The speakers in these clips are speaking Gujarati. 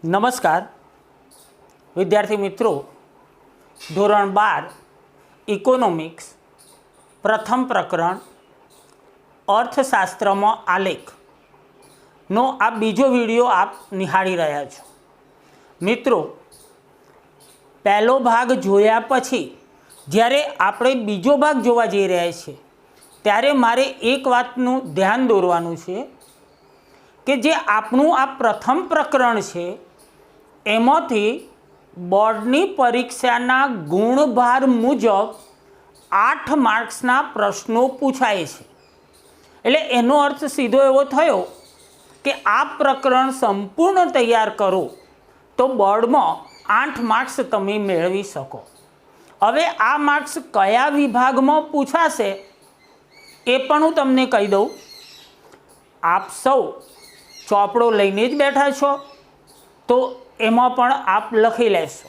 નમસ્કાર વિદ્યાર્થી મિત્રો, ધોરણ 12 ઇકોનોમિક્સ પ્રથમ પ્રકરણ અર્થશાસ્ત્રમાં આલેખનો આ બીજો વિડીયો આપ નિહાળી રહ્યા છો। મિત્રો, પહેલો ભાગ જોયા પછી જ્યારે આપણે બીજો ભાગ જોવા જઈ રહ્યા છીએ ત્યારે મારે એક વાતનું ધ્યાન દોરવાનું છે કે જે આપણું આ પ્રથમ પ્રકરણ છે એમાંથી બોર્ડની પરીક્ષાના ગુણભાર મુજબ 8 માર્ક્સના પ્રશ્નો પૂછાય છે। એટલે એનો અર્થ સીધો એવો થયો કે આ પ્રકરણ સંપૂર્ણ તૈયાર કરો તો બોર્ડમાં 8 માર્ક્સ તમે મેળવી શકો। હવે આ માર્ક્સ કયા વિભાગમાં પૂછાશે એ પણ હું તમને કહી દઉં। આપ સૌ ચોપડો લઈને જ બેઠા છો તો એમાં પણ આપ લખી લેશો।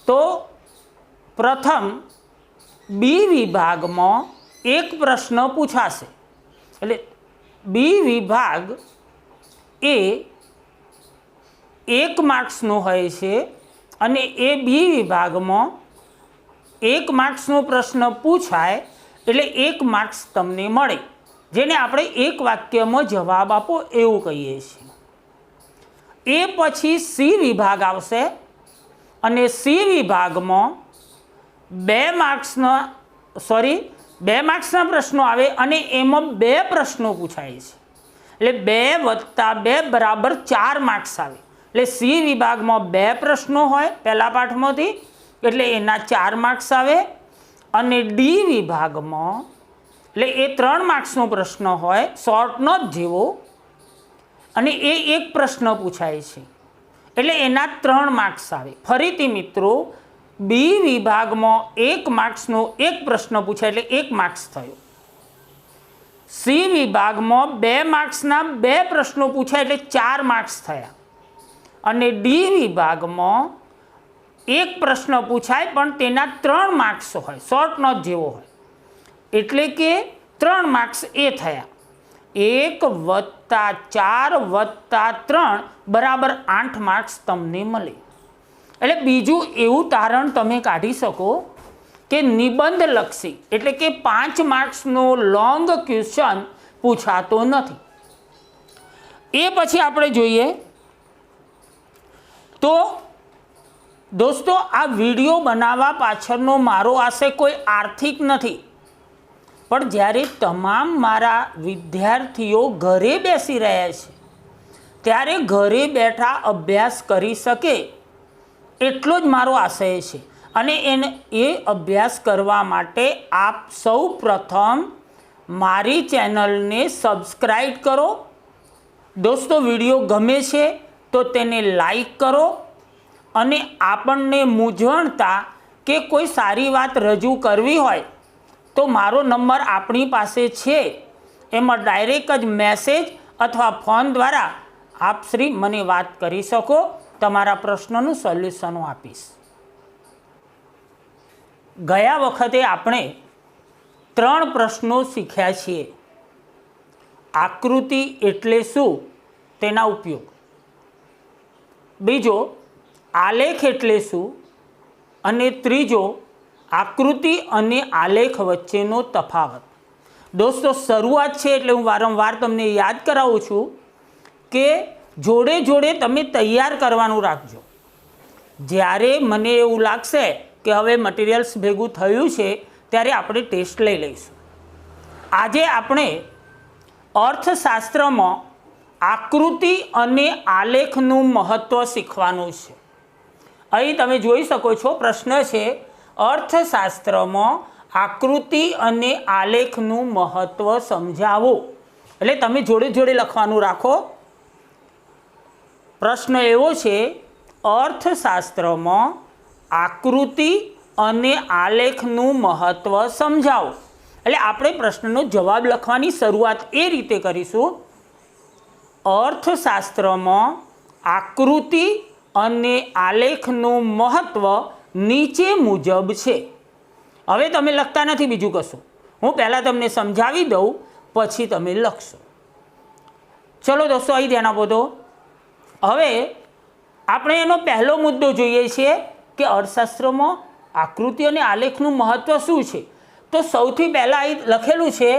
તો પ્રથમ બી વિભાગમાં એક પ્રશ્ન પૂછાશે। એટલે બી વિભાગ એ 1 માર્ક્સનો હોય છે અને એ બી વિભાગમાં 1 માર્ક્સનો પ્રશ્ન પૂછાય એટલે 1 માર્ક્સ તમને મળે, જેને આપણે એક વાક્યમાં જવાબ આપો એવું કહીએ છીએ। એ પછી સી વિભાગ આવશે અને સી વિભાગમાં 2 માર્ક્સના પ્રશ્નો આવે અને એમાં 2 પ્રશ્નો પૂછાય છે। એટલે 2 + 2 બરાબર 4 માર્ક્સ આવે। એટલે સી વિભાગમાં 2 પ્રશ્નો હોય પહેલા પાઠમાંથી, એટલે એના 4 માર્ક્સ આવે। અને ડી વિભાગમાં એટલે એ 3 માર્ક્સનો પ્રશ્ન હોય, શોર્ટ નોટ જેવો, અને એ એક પ્રશ્ન પૂછાય છે એટલે એના 3 માર્ક્સ આવે। ફરીથી મિત્રો, બી વિભાગમાં 1 માર્ક્સનો એક પ્રશ્ન પૂછાય એટલે 1 માર્ક્સ થયો। સી વિભાગમાં 2 માર્ક્સના 2 પ્રશ્નો પૂછાય એટલે 4 માર્ક્સ થયા। અને ડી વિભાગમાં 1 પ્રશ્ન પૂછાય પણ તેના 3 માર્ક્સ હોય, શોર્ટ નોટ જેવો હોય, એટલે કે 3 માર્ક્સ એ થયા। 1 + 4 + 3 બરાબર 8 માર્ક્સ તમને મળે। એટલે બીજું એવું તારણ તમે કાઢી શકો કે નિબંધલક્ષી એટલે કે 5 માર્ક્સનો લોંગ ક્વેશ્ચન પૂછાતો નથી। એ પછી આપણે જોઈએ તો દોસ્તો, આ વિડીયો બનાવવા પાછળનો મારો આશય કોઈ આર્થિક નથી, પણ જ્યારે તમામ મારા વિદ્યાર્થીઓ ઘરે બેસી રહ્યા છે ત્યારે ઘરે બેઠા અભ્યાસ કરી શકે એટલો જ મારો આશય છે। અને એ અભ્યાસ કરવા માટે આપ સૌ પ્રથમ મારી ચેનલને સબસ્ક્રાઈબ કરો। દોસ્તો, વિડીયો ગમે છે તો તેને લાઈક કરો અને આપણને મૂંઝવણતા કે કોઈ સારી વાત રજૂ કરવી હોય તો મારો નંબર આપણી પાસે છે, એમાં ડાયરેક્ટ જ મેસેજ અથવા ફોન દ્વારા આપ શ્રી મને વાત કરી શકો, તમારા પ્રશ્નનું સોલ્યુશન હું આપીશ। ગયા વખતે આપણે 3 પ્રશ્નો શીખ્યા છીએ। આકૃતિ એટલે શું, તેના ઉપયોગ; બીજો, આલેખ એટલે શું; અને ત્રીજો, આકૃતિ અને આલેખ વચ્ચેનો તફાવત। દોસ્તો, શરૂઆત છે એટલે હું વારંવાર તમને યાદ કરાવું છું કે જોડે જોડે તમે તૈયાર કરવાનું રાખજો। જ્યારે મને એવું લાગશે કે હવે મટીરિયલ્સ ભેગું થયું છે ત્યારે આપણે ટેસ્ટ લઈ લઈશું। આજે આપણે અર્થશાસ્ત્રમાં આકૃતિ અને આલેખનું મહત્ત્વ શીખવાનું છે। અહીં તમે જોઈ શકો છો, પ્રશ્ન છે અર્થશાસ્ત્રમાં આકૃતિ અને આલેખનું મહત્ત્વ સમજાવો। એટલે તમે જોડે જોડે લખવાનું રાખો। પ્રશ્ન એવો છે, અર્થશાસ્ત્રમાં આકૃતિ અને આલેખનું મહત્ત્વ સમજાવો। એટલે આપણે પ્રશ્નનો જવાબ લખવાની શરૂઆત એ રીતે કરીશું, અર્થશાસ્ત્રમાં આકૃતિ અને આલેખનું મહત્ત્વ નીચે મુજબ છે। હવે તમે લખતા નથી બીજું કશું, હું પહેલાં તમને સમજાવી દઉં પછી તમે લખશો। ચલો દોસ્તો, અહીં ધ્યાન આપો તો હવે આપણે એનો પહેલો મુદ્દો જોઈએ છીએ કે અર્થશાસ્ત્રમાં આકૃતિ અને આલેખનું મહત્ત્વ શું છે. તો સૌથી પહેલાં અહીં લખેલું છે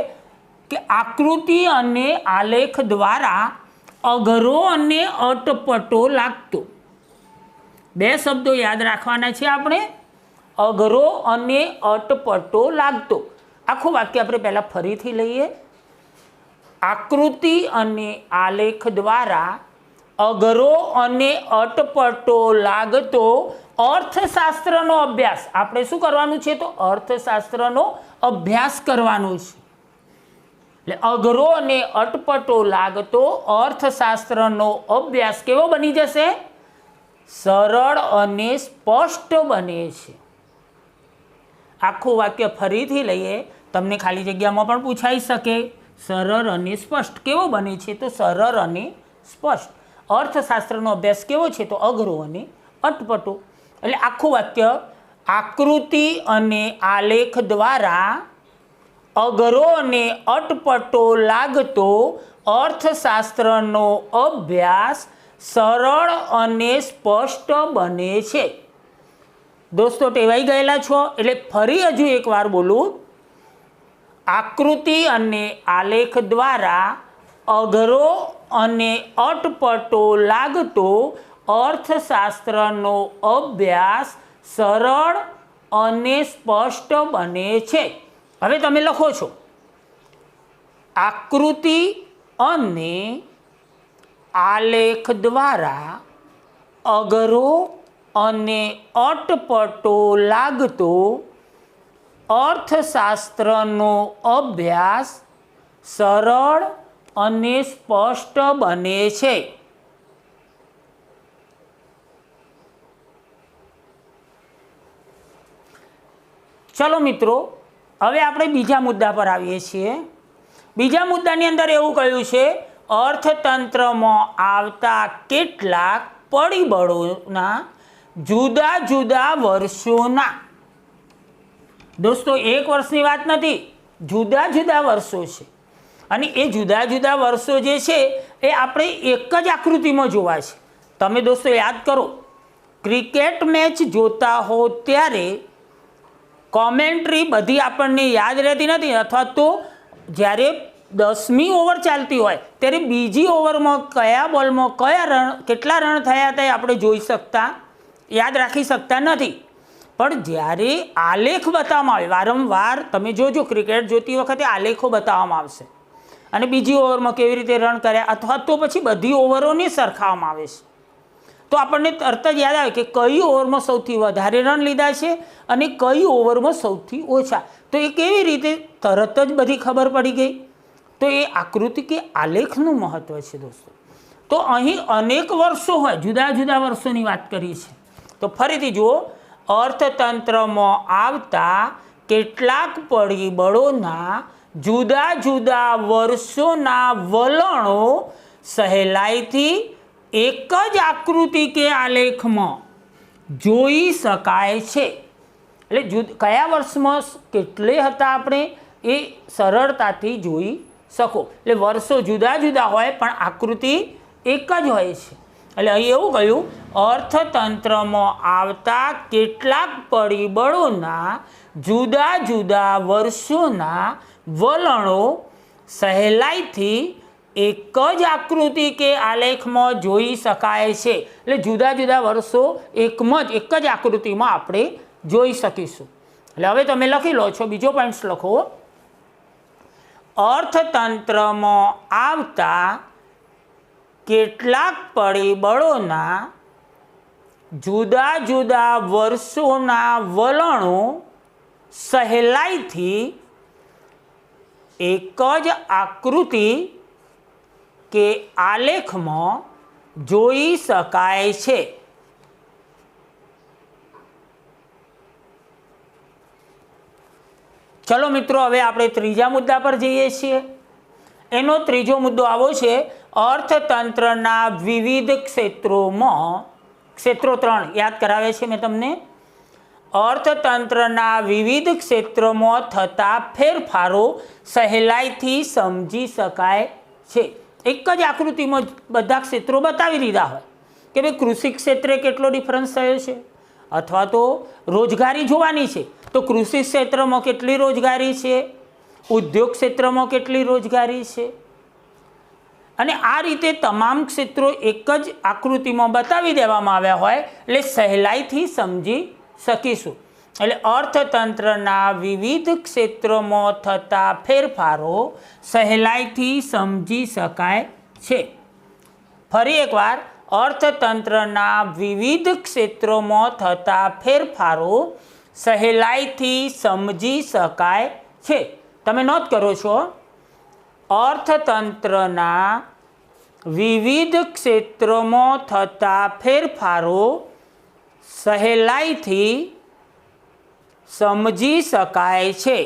કે આકૃતિ અને આલેખ દ્વારા અઘરો અને અટપટો લાગતો. બે શબ્દો યાદ રાખવાના છે આપણે, અઘરો અને અટપટો લાગતો. આખું વાક્ય આપણે પહેલાં ફરીથી લઈએ. આકૃતિ અને આલેખ દ્વારા અઘરો અને અટપટો લાગતો અર્થશાસ્ત્રનો અભ્યાસ. આપણે શું કરવાનું છે? તો અર્થશાસ્ત્રનો અભ્યાસ કરવાનો છે. એટલે અઘરો અને અટપટો લાગતો અર્થશાસ્ત્રનો અભ્યાસ કેવો બની જશે? સરળ અને સ્પષ્ટ બને છે. આખું વાક્ય ફરીથી લઈએ, તમને ખાલી જગ્યામાં પણ પૂછાઈ શકે. સરળ અને સ્પષ્ટ કેવો બને છે? તો સરળ અને સ્પષ્ટ. અર્થશાસ્ત્રનો અભ્યાસ કેવો છે? તો અઘરો અને અટપટો. એટલે આખું વાક્ય આકૃતિ અને આલેખ દ્વારા અઘરો અને અટપટો લાગતો અર્થશાસ્ત્રનો અભ્યાસ સરળ અને સ્પષ્ટ બને છે. દોસ્તો ટેવાઈ ગયેલા છો એટલે ફરી હજુ એકવાર બોલું. આકૃતિ અને આલેખ દ્વારા અઘરો અને અટપટો લાગતો અર્થશાસ્ત્રનો અભ્યાસ સરળ અને સ્પષ્ટ બને છે. હવે તમે લખો છો આકૃતિ અને આલેખ દ્વારા અઘરો અને અટપટો લાગતો અર્થશાસ્ત્રનો અભ્યાસ સરળ અને સ્પષ્ટ બને છે. ચલો મિત્રો, હવે આપણે બીજા મુદ્દા પર આવીએ છીએ. બીજા મુદ્દાની અંદર એવું કહ્યું છે અર્થતંત્રમાં આવતા કેટલાક પરિબળોના જુદા જુદા વર્ષોના. દોસ્તો એક વર્ષની વાત નથી, જુદા જુદા વર્ષો છે. અને એ જુદા જુદા વર્ષો જે છે એ આપણે એક જ આકૃતિમાં જોવા છે. તમે દોસ્તો યાદ કરો, ક્રિકેટ મેચ જોતા હો ત્યારે કોમેન્ટ્રી બધી આપણને યાદ રહેતી નથી, અથવા તો જ્યારે 10મી ઓવર ચાલતી હોય ત્યારે બીજી ઓવરમાં કયા બોલમાં કેટલા રન થયા હતા એ આપણે જોઈ શકતા, યાદ રાખી શકતા નથી. પણ જ્યારે આલેખ બતાવવામાં આવે, વારંવાર તમે જોજો ક્રિકેટ જોતી વખતે આલેખો બતાવવામાં આવશે અને બીજી ઓવરમાં કેવી રીતે રન કર્યા, અથવા તો પછી બધી ઓવરોને સરખાવવામાં આવે છે. તો આપણને તરત જ યાદ આવે કે કઈ ઓવરમાં સૌથી વધારે રન લીધા છે અને કઈ ઓવરમાં સૌથી ઓછા. તો એ કેવી રીતે તરત જ બધી ખબર પડી ગઈ? તો એ આકૃતિ કે આલેખનું મહત્ત્વ છે દોસ્તો. તો અહીં અનેક વર્ષો હોય, જુદા જુદા વર્ષોની વાત કરી છે. તો ફરીથી જુઓ, અર્થતંત્રમાં આવતા કેટલાક પરિબળોના જુદા જુદા વર્ષોના વલણો સહેલાઈથી એક જ આકૃતિ કે આલેખમાં જોઈ શકાય છે. એટલે કયા વર્ષમાં કેટલે હતા આપણે એ સરળતાથી જોઈ શકો. એટલે વર્ષો જુદા જુદા હોય પણ આકૃતિ એક જ હોય છે. એટલે અહીં એવું કહ્યું, અર્થતંત્રમાં આવતા કેટલાક પરિબળોના જુદા જુદા વર્ષોના વલણો સહેલાઈથી એક જ આકૃતિ કે આલેખમાં જોઈ શકાય છે. એટલે જુદા જુદા વર્ષો એક જ આકૃતિમાં આપણે જોઈ શકીશું. એટલે હવે તમે લખી લો છો, બીજો પોઈન્ટ લખો. અર્થતંત્રમાં આવતા કેટલાક પરિબળોના જુદા જુદા વર્ષોના વલણો સહેલાઈથી એક જ આકૃતિ કે આલેખમાં જોઈ શકાય છે. ચલો મિત્રો, હવે આપણે ત્રીજા મુદ્દા પર જઈએ છીએ. એનો ત્રીજો મુદ્દો આવો છે, અર્થતંત્રના વિવિધ ક્ષેત્રોમાં, ક્ષેત્રો 3 યાદ કરાવે છે મેં તમને. અર્થતંત્રના વિવિધ ક્ષેત્રોમાં થતા ફેરફારો સહેલાઈથી સમજી શકાય છે. એક જ આકૃતિમાં બધા ક્ષેત્રો બતાવી દીધા હોય કે ભાઈ કૃષિ ક્ષેત્રે કેટલો ડિફરન્સ થયો છે, અથવા તો રોજગારી જોવાની છે તો કૃષિ ક્ષેત્રમાં કેટલી રોજગારી છે, ઉદ્યોગ ક્ષેત્રમાં કેટલી રોજગારી છે, અને આ રીતે તમામ ક્ષેત્રો એક જ આકૃતિમાં બતાવી દેવામાં આવ્યા હોય એટલે સહેલાઈથી સમજી શકીશું. એટલે અર્થતંત્રના વિવિધ ક્ષેત્રોમાં થતા ફેરફારો સહેલાઈથી સમજી શકાય છે. ફરી એકવાર, અર્થતંત્રના વિવિધ ક્ષેત્રોમાં થતા ફેરફારો સહેલાઈથી સમજી શકાય છે. તમે નોંધ કરો છો, અર્થતંત્રના વિવિધ ક્ષેત્રોમાં થતા ફેરફારો સહેલાઈથી સમજી શકાય છે.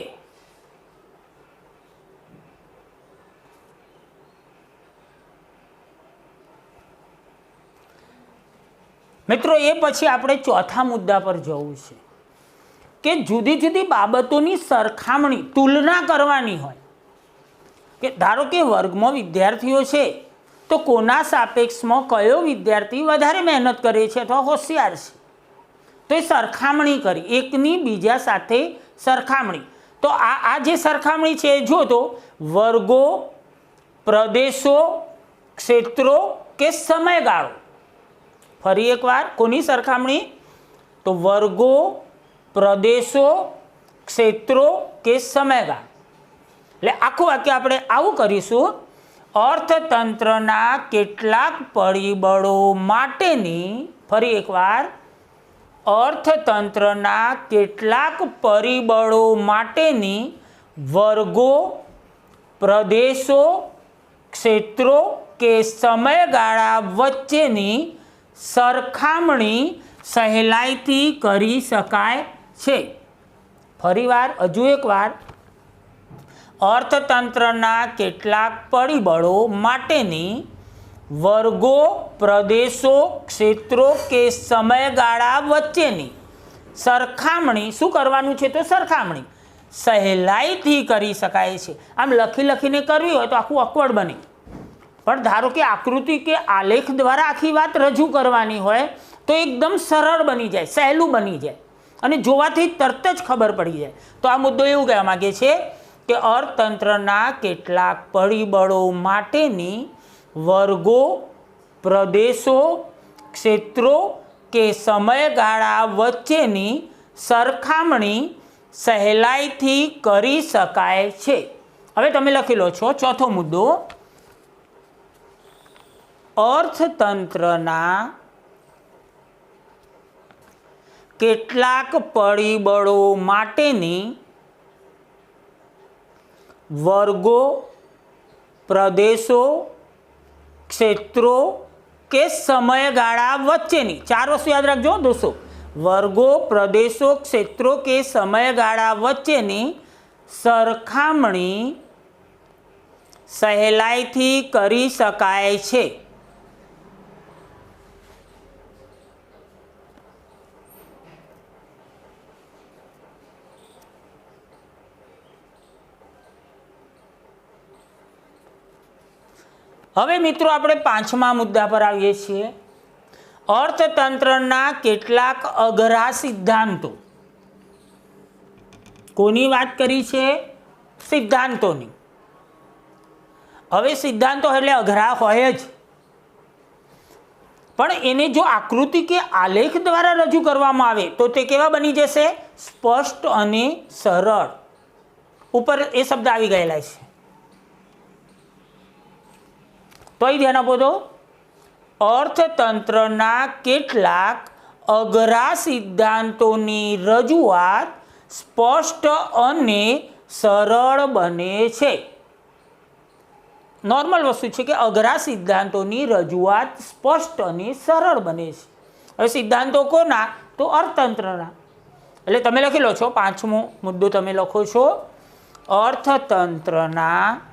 મિત્રો, એ પછી આપણે ચોથા મુદ્દા પર જવું છે કે જુદી જુદી બાબતોની સરખામણી, તુલના કરવાની હોય કે ધારો કે વર્ગમાં વિદ્યાર્થીઓ છે તો કોના સાપેક્ષમાં કયો વિદ્યાર્થી વધારે મહેનત કરે છે અથવા હોશિયાર છે, તો એ સરખામણી કરી, એકની બીજા સાથે સરખામણી. તો આ જે સરખામણી છે એ જો તો વર્ગો, પ્રદેશો, ક્ષેત્રો કે સમયગાળો. ફરી એકવાર, કોની સરખામણી? તો વર્ગો, પ્રદેશો, ક્ષેત્રો કે સમયગાળો. એટલે આખું વાક્ય આપણે આવું કરીશું: અર્થતંત્રના કેટલાક પરિબળો માટેની, ફરી એકવાર, અર્થતંત્રના કેટલાક પરિબળો માટેની વર્ગો, પ્રદેશો, ક્ષેત્રો કે સમયગાળા વચ્ચેની સરખામણી સહેલાઈથી કરી શકાય છે. ફરીવાર, હજુ એકવાર, અર્થતંત્રના કેટલાક પરિબળો માટેની વર્ગો, પ્રદેશો, ક્ષેત્રો કે સમયગાળા વચ્ચેની સરખામણી શું કરવાનું છે? તો સરખામણી સહેલાઈથી કરી શકાય છે. આમ લખીને કરવી હોય તો આખું અકવડ બને, પણ ધારો કે આકૃતિ કે આલેખ દ્વારા આખી વાત રજૂ કરવાની હોય તો એકદમ સરળ બની જાય, સહેલું બની જાય અને જોવાથી તરત જ ખબર પડી જાય. તો આ મુદ્દો એવું કહેવા માગે છે કે અર્થતંત્રના કેટલાક પરિબળો માટેની વર્ગો, પ્રદેશો, ક્ષેત્રો કે સમયગાળા વચ્ચેની સરખામણી સહેલાઈથી કરી શકાય છે. હવે તમે લખી લો છો ચોથો મુદ્દો: અર્થતંત્રના કેટલાક પરિબળો માટેની વર્ગો, પ્રદેશો, ક્ષેત્રો કે સમયગાળા વચ્ચેની, ચાર વસ્તુ યાદ રાખજો દોસ્તો: વર્ગો, પ્રદેશો, ક્ષેત્રો કે સમયગાળા વચ્ચેની સરખામણી સહેલાઈથી કરી શકાય છે. હવે મિત્રો, આપણે પાંચમા મુદ્દા પર આવીએ છીએ: અર્થતંત્રના કેટલાક અઘરા સિદ્ધાંતો. કોની વાત કરી છે? સિદ્ધાંતોની. હવે સિદ્ધાંતો એટલે અઘરા હોય જ, પણ એને જો આકૃતિ કે આલેખ દ્વારા રજૂ કરવામાં આવે તો તે કેવા બની જશે? સ્પષ્ટ અને સરળ. ઉપર એ શબ્દ આવી ગયેલા છે, તો અહીં ધ્યાન આપો. તો અર્થતંત્રના કેટલાક અઘરા સિદ્ધાંતોની રજૂઆત સ્પષ્ટ અને સરળ બને છે. નોર્મલ વસ્તુ છે કે અઘરા સિદ્ધાંતોની રજૂઆત સ્પષ્ટ અને સરળ બને છે. હવે સિદ્ધાંતો કોના? તો અર્થતંત્રના. એટલે તમે લખી લો છો, પાંચમો મુદ્દો તમે લખો છો: અર્થતંત્રના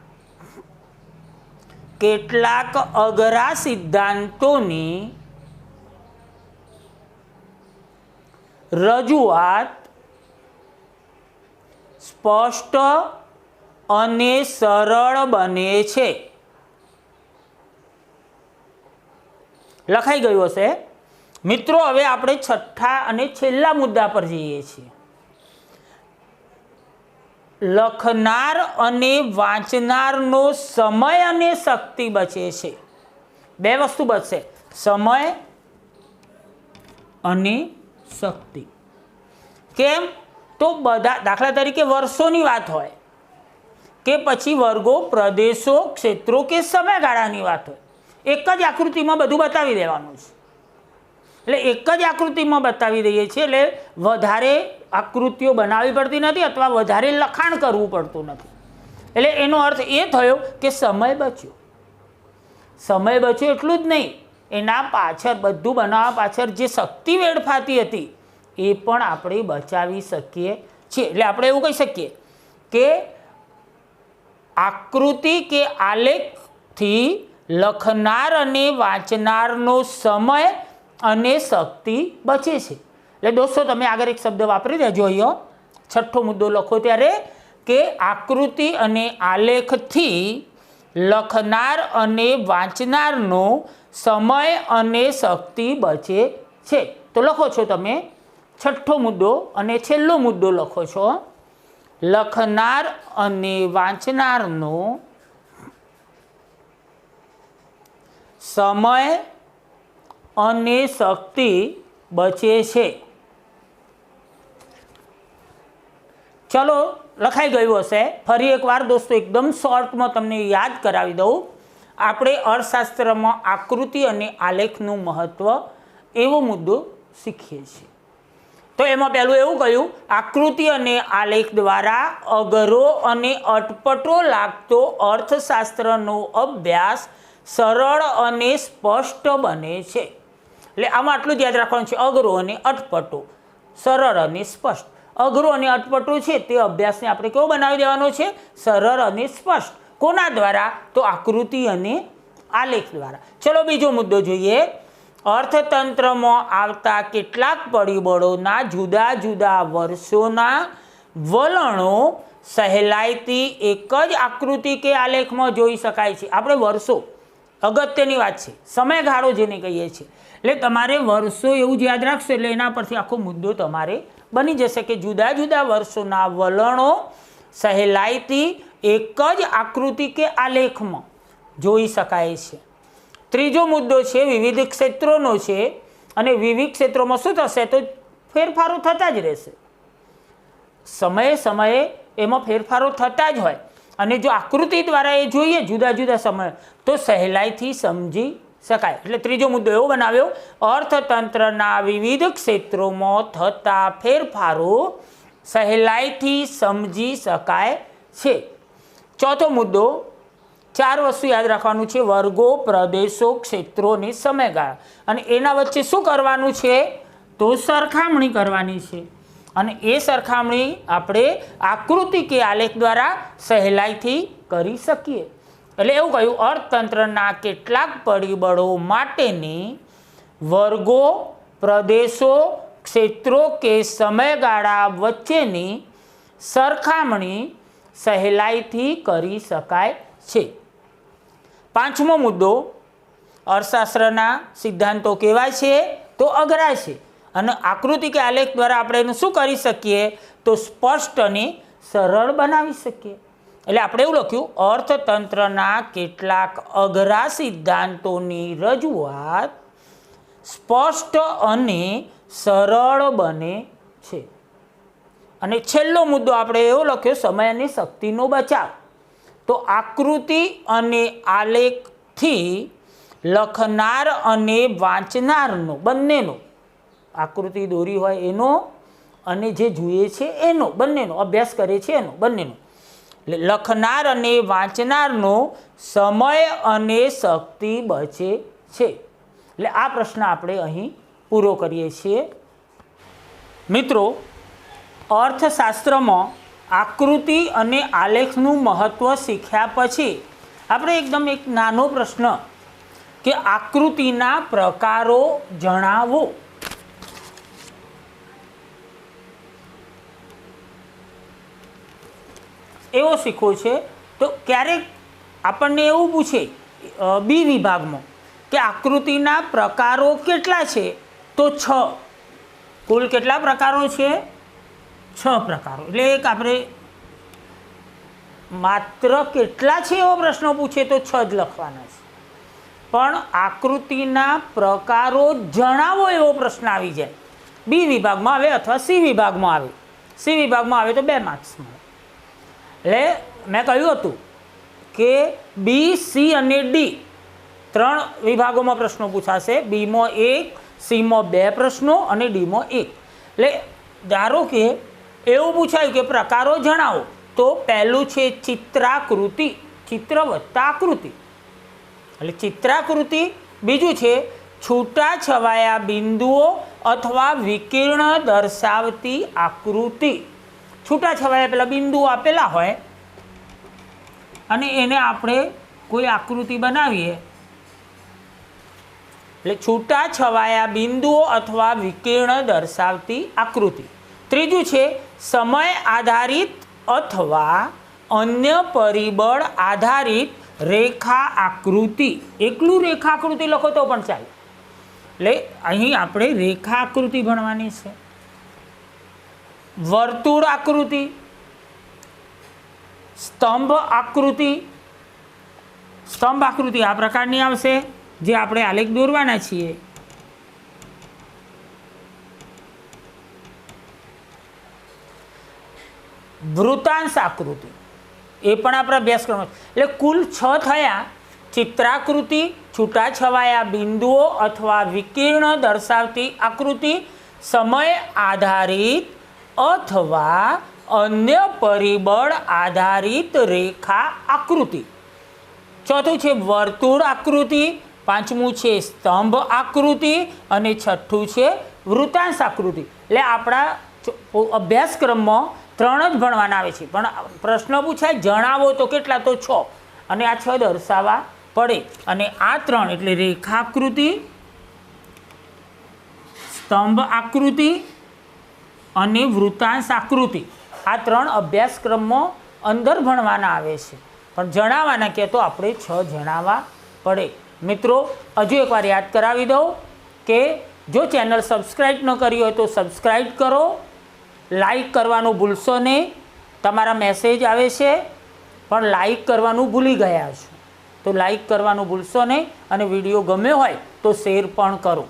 કેટલાક અઘરા સિદ્ધાંતોની રજૂઆત સ્પષ્ટ અને સરળ બને છે. લખાઈ ગયું હશે મિત્રો। હવે આપણે છઠ્ઠા અને છેલ્લા મુદ્દા પર જઈએ છીએ। લખનાર અને વાંચનારનો સમય અને શક્તિ બચે છે। બે વસ્તુ બચશે, સમય અને શક્તિ। કેમ? તો બધા દાખલા તરીકે વર્ષોની વાત હોય કે પછી વર્ગો, પ્રદેશો, ક્ષેત્રો કે સમયગાળાની વાત હોય, એક જ આકૃતિમાં બધું બતાવી દેવાનું છે। એટલે એક જ આકૃતિમાં બતાવી દઈએ છીએ એટલે વધારે આકૃતિઓ બનાવવી પડતી નથી અથવા વધારે લખાણ કરવું પડતું નથી। એટલે એનો અર્થ એ થયો કે સમય બચ્યો। સમય બચ્યો એટલું જ નહીં, એના પાછળ બધું બનાવવા પાછળ જે શક્તિ વેડફાતી હતી એ પણ આપણે બચાવી શકીએ છીએ। એટલે આપણે એવું કહી શકીએ કે આકૃતિ કે આલેખથી લખનાર અને વાંચનારનો સમય અને શક્તિ બચે છે। એટલે દોસ્તો તમે આગળ એક શબ્દ વાપરી દેજો। અહીંયા છઠ્ઠો મુદ્દો લખો ત્યારે કે આકૃતિ અને આલેખથી લખનાર અને વાંચનારનો સમય અને શક્તિ બચે છે। તો લખો છો તમે છઠ્ઠો મુદ્દો અને છેલ્લો મુદ્દો લખો છો। લખનાર અને વાંચનારનો સમય અને શક્તિ બચે છે। ચલો લખાઈ ગયું હશે। ફરી એકવાર દોસ્તો એકદમ શોર્ટમાં તમને યાદ કરાવી દઉં। આપણે અર્થશાસ્ત્રમાં આકૃતિ અને આલેખનું મહત્ત્વ એવો મુદ્દો શીખીએ છીએ। તો એમાં પહેલું એવું કહ્યું, આકૃતિ અને આલેખ દ્વારા અઘરો અને અટપટો લાગતો અર્થશાસ્ત્રનો અભ્યાસ સરળ અને સ્પષ્ટ બને છે। એટલે આમાં આટલું જ યાદ રાખવાનું છે, અઘરો અને અટપટો, સરળ અને સ્પષ્ટ। અઘરો અને અટપટો છે તે અભ્યાસને આપણે કેવો બનાવી દેવાનો છે? સરળ અને સ્પષ્ટ। કોના દ્વારા? તો આકૃતિ અને આલેખ દ્વારા। ચલો બીજો મુદ્દો જોઈએ। અર્થતંત્રમાં આવતા કેટલાક પરિબળોના જુદા જુદા વર્ષોના વલણો સહેલાઈથી એક જ આકૃતિ કે આલેખમાં જોઈ શકાય છે। આપણે વર્ષો અગત્યની વાત છે, સમયગાળો જેને કહીએ છીએ। એટલે તમારે વર્ષો એવું જ યાદ રાખશો એટલે એના પરથી આખો મુદ્દો તમારે બની જશે કે જુદા જુદા વર્ષોના વલણો સહેલાઈથી એક જ આકૃતિ કે આલેખમાં જોઈ શકાય છે। ત્રીજો મુદ્દો છે વિવિધ ક્ષેત્રોનો છે અને વિવિધ ક્ષેત્રોમાં શું થશે? તો ફેરફારો થતા જ રહેશે। સમયે સમયે એમાં ફેરફારો થતા જ હોય અને જો આકૃતિ દ્વારા એ જોઈએ જુદા જુદા સમય તો સહેલાઈથી સમજી શકાય। એટલે ત્રીજો મુદ્દો એવો બનાવ્યો, અર્થતંત્રના વિવિધ ક્ષેત્રોમાં થતા ફેરફારો સહેલાઈથી સમજી શકાય છે। ચોથો મુદ્દો, ચાર વસ્તુ યાદ રાખવાનું છે, વર્ગો, પ્રદેશો, ક્ષેત્રો અને સમયગાળા, અને એના વચ્ચે શું કરવાનું છે? તો સરખામણી કરવાની છે અને એ સરખામણી આપણે આકૃતિ કે આલેખ દ્વારા સહેલાઈથી કરી શકીએ। એટલે એવું કહ્યું, અર્થતંત્રના કેટલાક પરિબળો માટેની વર્ગો, પ્રદેશો, ક્ષેત્રો કે સમયગાળા વચ્ચેની સરખામણી સહેલાઈથી કરી શકાય છે। પાંચમો મુદ્દો, અર્થશાસ્ત્રના સિદ્ધાંતો કેવા છે? તો અઘરા છે અને આકૃતિ કે આલેખ દ્વારા આપણે એનું શું કરી શકીએ? તો સ્પષ્ટ અને સરળ બનાવી શકીએ। એટલે આપણે એવું લખ્યું, અર્થતંત્રના કેટલાક અઘરા સિદ્ધાંતોની રજૂઆત સ્પષ્ટ અને સરળ બને છે। અને છેલ્લો મુદ્દો આપણે એવો લખ્યો, સમય અને શક્તિનો બચાવ। તો આકૃતિ અને આલેખથી લખનાર અને વાંચનારનો બંનેનો, આકૃતિ દોરી હોય એનો અને જે જોઈએ છે એનો, બંનેનો અભ્યાસ કરે છે એનો, બંનેનો, એટલે લખનાર અને વાંચનારનો સમય અને શક્તિ બચે છે। એટલે આ પ્રશ્ન આપણે અહીં પૂરો કરીએ છીએ। મિત્રો, અર્થશાસ્ત્રમાં આકૃતિ અને આલેખનું મહત્ત્વ શીખ્યા પછી આપણે એકદમ એક નાનો પ્રશ્ન કે આકૃતિના પ્રકારો જણાવો। એવો શીખવો છે। તો ક્યારેક આપણને એવું પૂછે બી વિભાગમાં કે આકૃતિના પ્રકારો કેટલા છે, તો 6. કુલ કેટલા પ્રકારો છે? 6 પ્રકારો. એટલે એક આપણે માત્ર કેટલા છે એવો પ્રશ્ન પૂછે તો 6 જ લખવાના છે. પણ આકૃતિના પ્રકારો જણાવો એવો પ્રશ્ન આવી જાય, બી વિભાગમાં આવે અથવા સી વિભાગમાં આવે. સી વિભાગમાં આવે તો 2 માર્ક્સ મળે. એટલે મેં કહ્યું હતું કે બી, સી અને ડી 3 વિભાગોમાં પ્રશ્નો પૂછાશે. બીમાં 1, સીમાં 2 પ્રશ્નો અને ડીમાં 1. એટલે ધારો કે એવું પૂછાયું કે પ્રકારો જણાવો, તો પહેલું છે ચિત્રાકૃતિ, ચિત્ર વત્તા આકૃતિ એટલે ચિત્રાકૃતિ. બીજું છે છૂટાછવાયા બિંદુઓ અથવા વિકિરણ દર્શાવતી આકૃતિ. છૂટાછવાયા પેલા બિંદુઓ આપેલા હોય અને એને આપણે કોઈ આકૃતિ બનાવીએ એટલે છૂટાછવાયા બિંદુઓ અથવા વિકિરણ દર્શાવતી આકૃતિ. ત્રીજું છે સમય આધારિત અથવા અન્ય પરિબળ આધારિત રેખા આકૃતિ. એકલું રેખા આકૃતિ લખો તો પણ ચાલે. એટલે અહીં આપણે રેખા આકૃતિ ભણવાની છે. વર્તુળ આકૃતિ, સ્તંભ આકૃતિ. સ્તંભ આકૃતિ આ પ્રકારની આવશે જે આપણે આલેખ દોરવાના છીએ. વૃત્તાંશ આકૃતિ એ પણ આપણા અભ્યાસક્રમ. એટલે કુલ 6 થયા: ચિત્રાકૃતિ, છૂટાછવાયા બિંદુઓ અથવા વિકિરણ દર્શાવતી આકૃતિ, સમય આધારિત અથવા અન્ય પરિબળ આધારિત રેખા આકૃતિ. ચોથું છે વર્તુળ આકૃતિ, પાંચમું છે સ્તંભ આકૃતિ અને છઠ્ઠું છે વૃત્તાંશ આકૃતિ. એટલે આપણા અભ્યાસક્રમમાં 3 જ ભણવાના આવે છે. પણ પ્રશ્ન પૂછાય જણાવો તો કેટલા, તો 6. અને આ 6 દર્શાવવા પડે. અને આ 3 એટલે રેખાકૃતિ, સ્તંભ આકૃતિ અને વૃત્તાંશ આકૃતિ, આ 3 અભ્યાસક્રમમાં અંદર ભણવાના આવે છે. પણ જણાવવાના કે તો આપણે 6 જણાવવા પડે. મિત્રો, હજુ એકવાર યાદ કરાવી દઉં કે જો ચેનલ સબસ્ક્રાઈબ ન કરી હોય તો સબસ્ક્રાઈબ કરો, લાઈક કરવાનું ભૂલશો નહીં. તમારા મેસેજ આવે છે પણ લાઈક કરવાનું ભૂલી ગયા છો, તો લાઈક કરવાનું ભૂલશો નહીં. અને વિડીયો ગમ્યો હોય તો શેર પણ કરો.